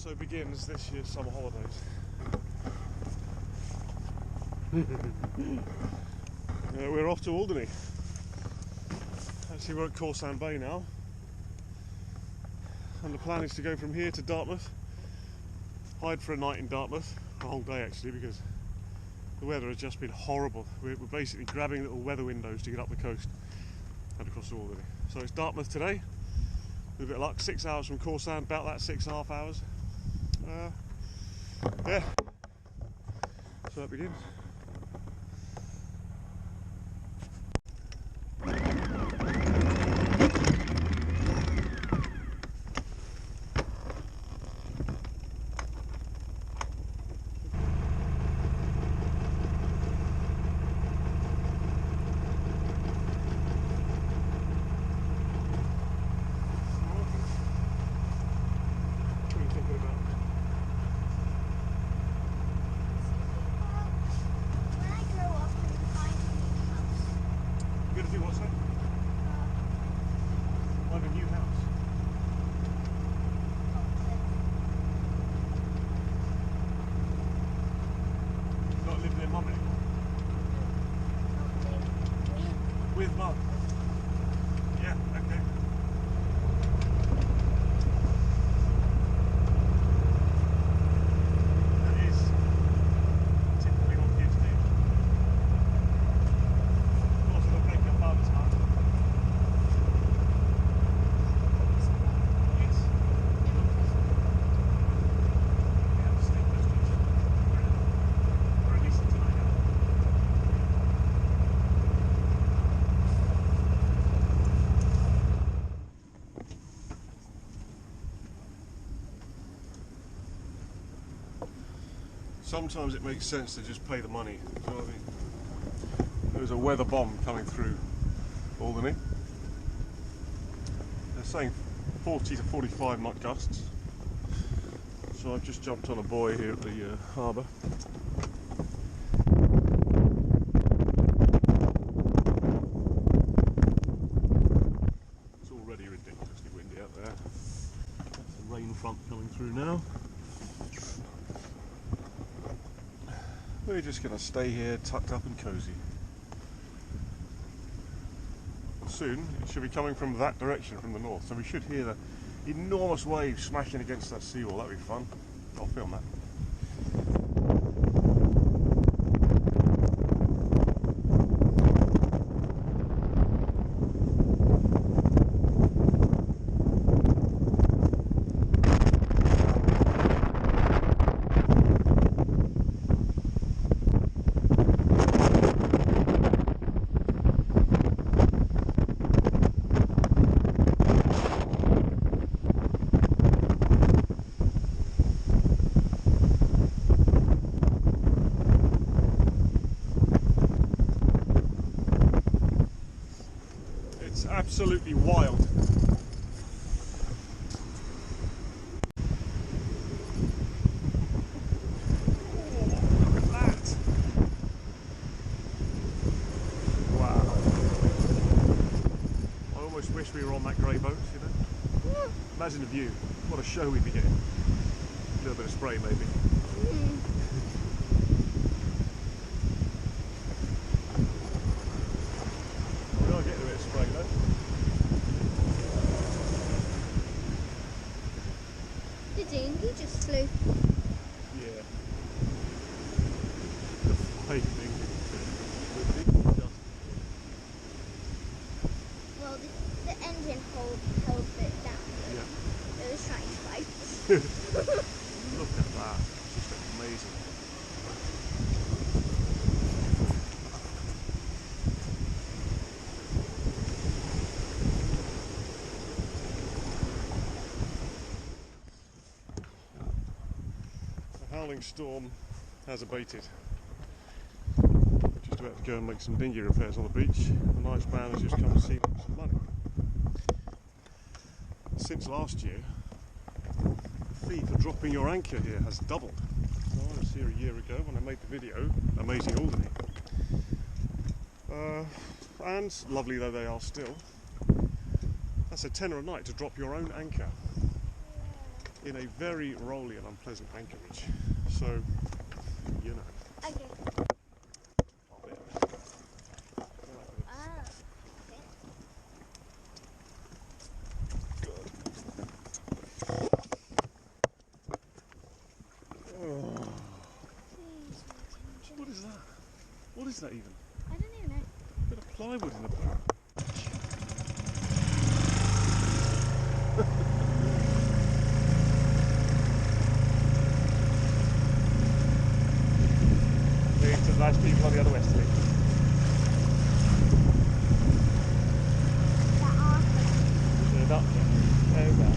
So begins this year's summer holidays. We're off to Alderney. Actually, we're at Corsan Bay now, and the plan is to go from here to Dartmouth, hide for a night in Dartmouth, a whole day actually, because the weather has just been horrible. We're basically grabbing little weather windows to get up the coast and across to Alderney. So it's Dartmouth today, with a bit of luck, 6 hours from Corsan, about that 6.5 hours. Yeah, so that begins. With mum? Yeah, okay. That is typically what kids do. Of course, it'll take your father's heart. Yes. We have to sleep close to each other. Or at least tonight. Sometimes it makes sense to just pay the money. So I mean, there's a weather bomb coming through Alderney. They're saying 40 to 45 knot gusts. So I've just jumped on a buoy here at the harbour. It's already ridiculously windy out there. The rain front coming through now. We're just going to stay here tucked up and cosy. Soon it should be coming from that direction, from the north, so we should hear the enormous waves smashing against that seawall. That'll be fun. I'll film that. Absolutely wild. Oh, look at that. Wow. I almost wish we were on that grey boat, you know. Imagine the view. What a show we'd be getting. A little bit of spray maybe. We are getting a bit of spray though. The dinghy just flew. Yeah. The flying dinghy. The dinghy just... Well, the engine held it down. Yeah. It was trying to fight. Look at that. It's just amazing. The howling storm has abated. Just about to go and make some dinghy repairs on the beach. The nice man has just come to see some money. Since last year, the fee for dropping your anchor here has doubled. So I was here a year ago when I made the video, Amazing Alderney. And lovely though they are still, that's a tenner a night to drop your own anchor. in a very rolly and unpleasant anchorage. So, you know. Okay. What is that? What is that even? I don't even know. A bit of plywood in the boat. There's some nice people on the other westerly. They're not there. Oh well.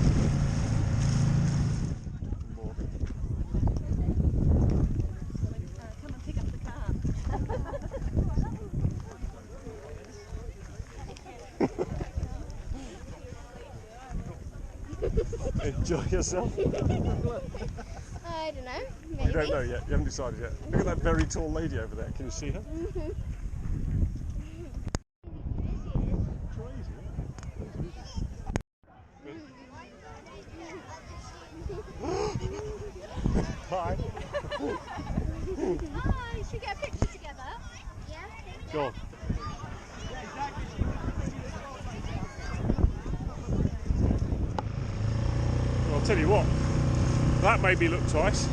More. Come and pick up the car. Enjoy yourself. I don't know. Maybe. You don't know yet. You haven't decided yet. Look at that very tall lady over there. Can you see her? Crazy. Hi. Hi, should we get a picture together? Yeah. Go on. Well, I'll tell you what. That made me look twice.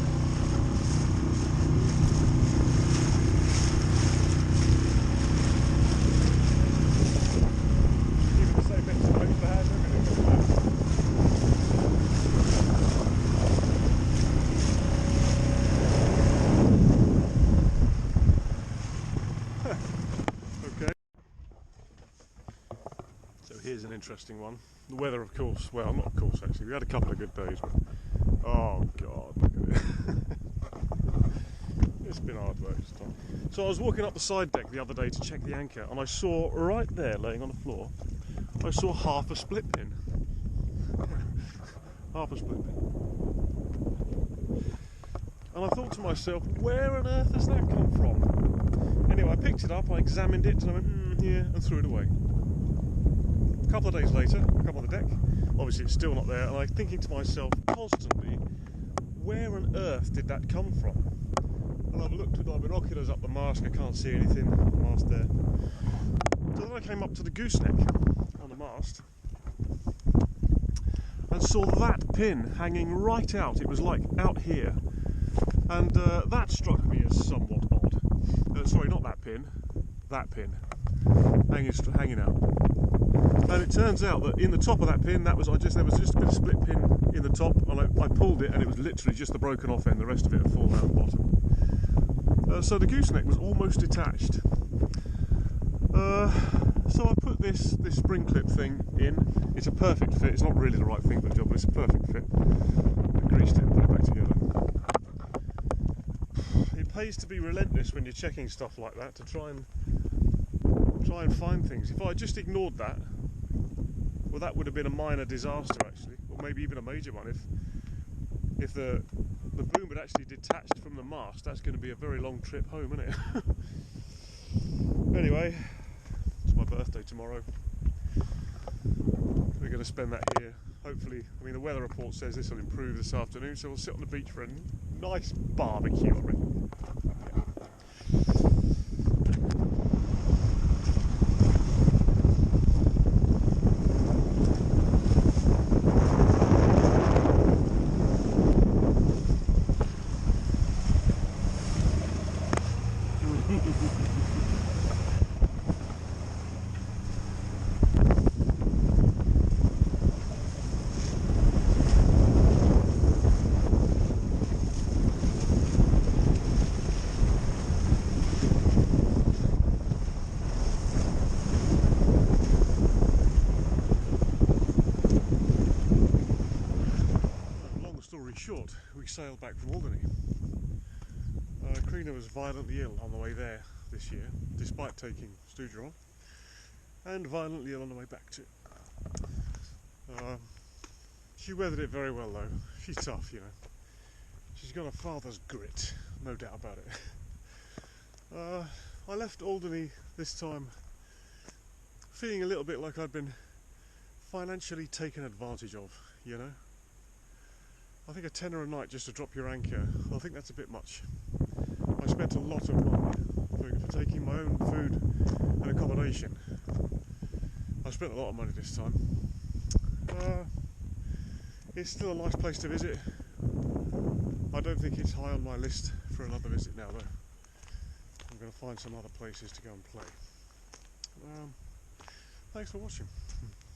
Even the same next to the house, okay. So here's an interesting one. The weather, of course, well, not of course actually, we had a couple of good days, but oh god, look at it. It's been hard work this time. So I was walking up the side deck the other day to check the anchor, and I saw right there, laying on the floor, I saw half a split pin. Half a split pin. And I thought to myself, where on earth has that come from? Anyway, I picked it up, I examined it, and I went, yeah, and threw it away. A couple of days later, I come on the deck, obviously it's still not there, and I'm thinking to myself constantly, where on earth did that come from? And I've looked with my binoculars up the mast, I can't see anything, the mast there. So then I came up to the gooseneck on the mast and saw that pin hanging right out. It was like out here, and that struck me as somewhat odd. Sorry, not that pin, hanging out. And it turns out that in the top of that pin, there was just a bit of split pin in the top, and I pulled it, and it was literally just the broken off end. The rest of it had fallen out the bottom. So the gooseneck was almost detached. So I put this spring clip thing in. It's a perfect fit. It's not really the right thing for the job, but it's a perfect fit. I greased it and put it back together. It pays to be relentless when you're checking stuff like that, to try and find things. If I just ignored that, well, that would have been a minor disaster actually, or maybe even a major one. If the boom had actually detached from the mast, that's going to be a very long trip home, isn't it? Anyway, it's my birthday tomorrow. We're going to spend that here. Hopefully, I mean, the weather report says this will improve this afternoon, so we'll sit on the beach for a nice barbecue, I reckon. Short, we sailed back from Alderney. Karina was violently ill on the way there this year, despite taking Studrol, and violently ill on the way back too. She weathered it very well though. She's tough, you know. She's got a father's grit, no doubt about it. I left Alderney this time feeling a little bit like I'd been financially taken advantage of, you know. I think a tenner a night just to drop your anchor, I think that's a bit much. I spent a lot of money for taking my own food and accommodation. I spent a lot of money this time. It's still a nice place to visit. I don't think it's high on my list for another visit now though. I'm going to find some other places to go and play. Thanks for watching.